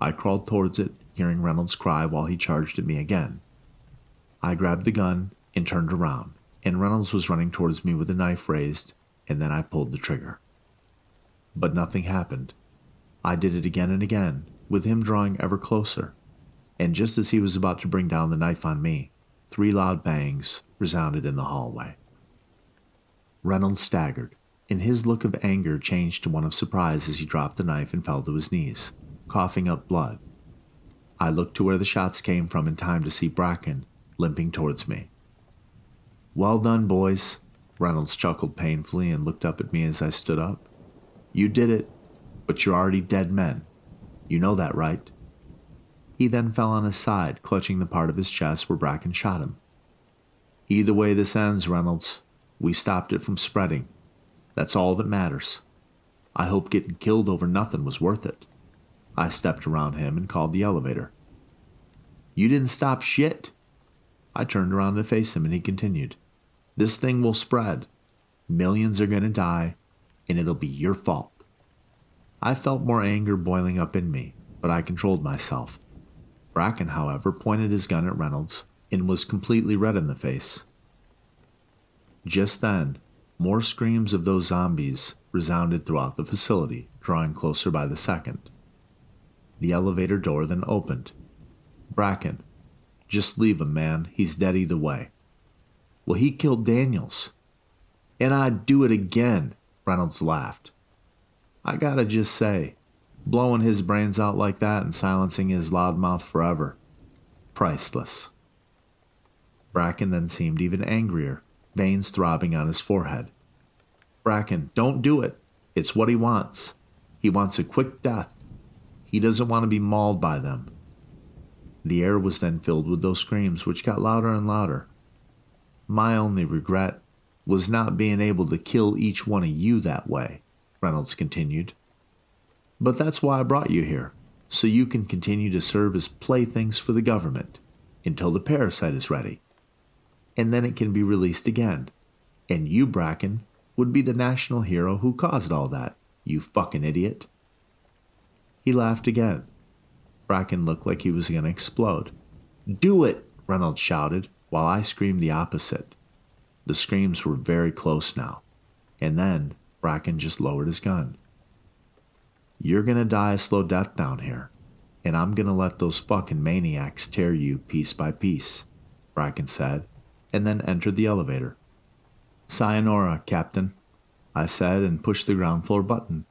I crawled towards it, hearing Reynolds cry while he charged at me again. I grabbed the gun and turned around, and Reynolds was running towards me with the knife raised, and then I pulled the trigger. But nothing happened. I did it again and again, with him drawing ever closer, and just as he was about to bring down the knife on me, 3 loud bangs resounded in the hallway. Reynolds staggered, and his look of anger changed to one of surprise as he dropped the knife and fell to his knees, coughing up blood. I looked to where the shots came from in time to see Bracken limping towards me. "Well done, boys," Reynolds chuckled painfully and looked up at me as I stood up. "You did it, but you're already dead men. You know that, right?" He then fell on his side, clutching the part of his chest where Bracken shot him. "Either way this ends, Reynolds, we stopped it from spreading. That's all that matters. I hope getting killed over nothing was worth it." I stepped around him and called the elevator. "You didn't stop shit." I turned around to face him and he continued, "This thing will spread. Millions are gonna die, and it'll be your fault. I felt more anger boiling up in me, but I controlled myself. Bracken, however, pointed his gun at Reynolds and was completely red in the face. Just then, more screams of those zombies resounded throughout the facility, drawing closer by the second. The elevator door then opened. Bracken, just leave him, man. He's dead either way. Well, he killed Daniels. And I'd do it again, Reynolds laughed. I gotta just say, blowing his brains out like that and silencing his loud mouth forever, priceless. Bracken then seemed even angrier, veins throbbing on his forehead. Bracken, don't do it. It's what he wants. He wants a quick death. He doesn't want to be mauled by them. The air was then filled with those screams, which got louder and louder. My only regret was not being able to kill each one of you that way, Reynolds continued. But that's why I brought you here, so you can continue to serve as playthings for the government until the parasite is ready. And then it can be released again. And you, Bracken, would be the national hero who caused all that, you fucking idiot. He laughed again. Bracken looked like he was going to explode. Do it, Reynolds shouted, while I screamed the opposite. The screams were very close now, and then Bracken just lowered his gun. You're going to die a slow death down here, and I'm going to let those fucking maniacs tear you piece by piece, Bracken said, and then entered the elevator. Sayonara, Captain, I said, and pushed the ground floor button.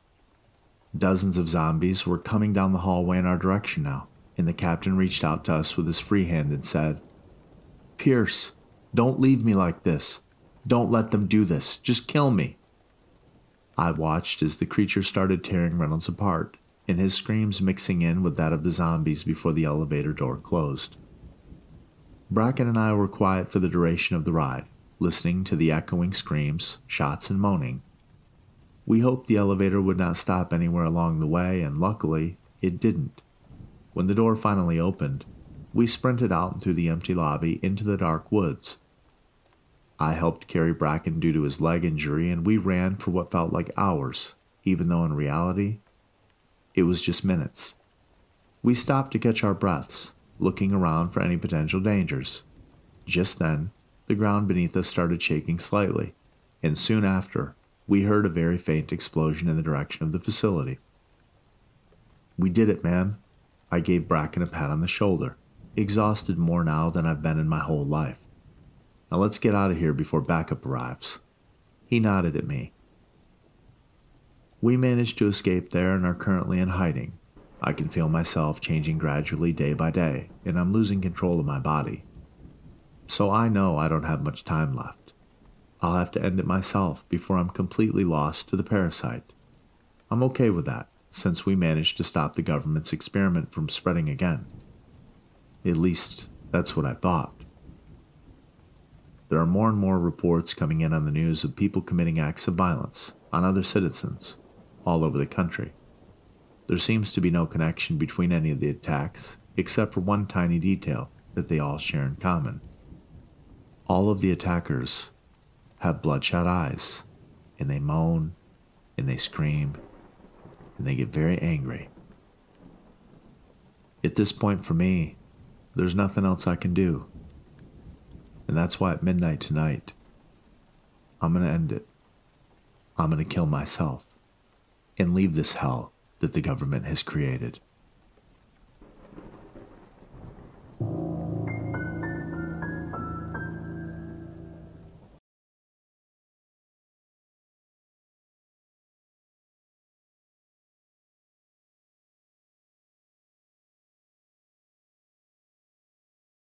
Dozens of zombies were coming down the hallway in our direction now, and the captain reached out to us with his free hand and said, Pierce, don't leave me like this. Don't let them do this. Just kill me. I watched as the creature started tearing Reynolds apart, and his screams mixing in with that of the zombies before the elevator door closed. Bracken and I were quiet for the duration of the ride, listening to the echoing screams, shots, and moaning. We hoped the elevator would not stop anywhere along the way, and luckily, it didn't. When the door finally opened, we sprinted out through the empty lobby into the dark woods. I helped carry Bracken due to his leg injury, and we ran for what felt like hours, even though in reality, it was just minutes. We stopped to catch our breaths, looking around for any potential dangers. Just then, the ground beneath us started shaking slightly, and soon after, we heard a very faint explosion in the direction of the facility. We did it, man. I gave Bracken a pat on the shoulder, exhausted more now than I've been in my whole life. Now let's get out of here before backup arrives. He nodded at me. We managed to escape there and are currently in hiding. I can feel myself changing gradually day by day, and I'm losing control of my body. So I know I don't have much time left. I'll have to end it myself before I'm completely lost to the parasite. I'm okay with that, since we managed to stop the government's experiment from spreading again. At least, that's what I thought. There are more and more reports coming in on the news of people committing acts of violence on other citizens all over the country. There seems to be no connection between any of the attacks, except for one tiny detail that they all share in common. All of the attackers have bloodshot eyes, and they moan, and they scream, and they get very angry. At this point for me, there's nothing else I can do. And that's why at midnight tonight, I'm going to end it. I'm going to kill myself and leave this hell that the government has created.